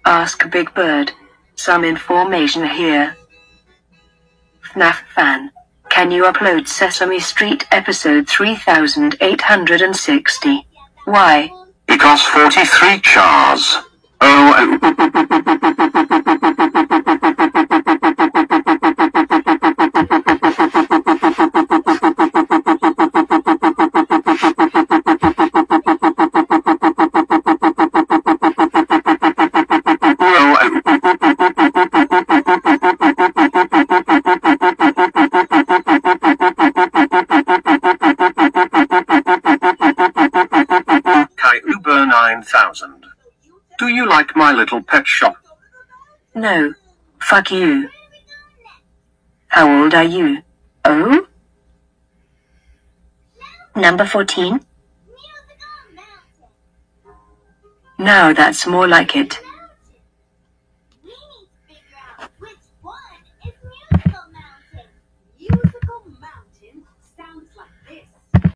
Ask Big Bird. Some information here. FNAF fan. Can you upload Sesame Street episode 3860? Why? Because 43 chars. Oh. Uber 9000. Do you like My Little Pet Shop? No. Fuck you. How old are you? Oh? Number 14? Now that's more like it.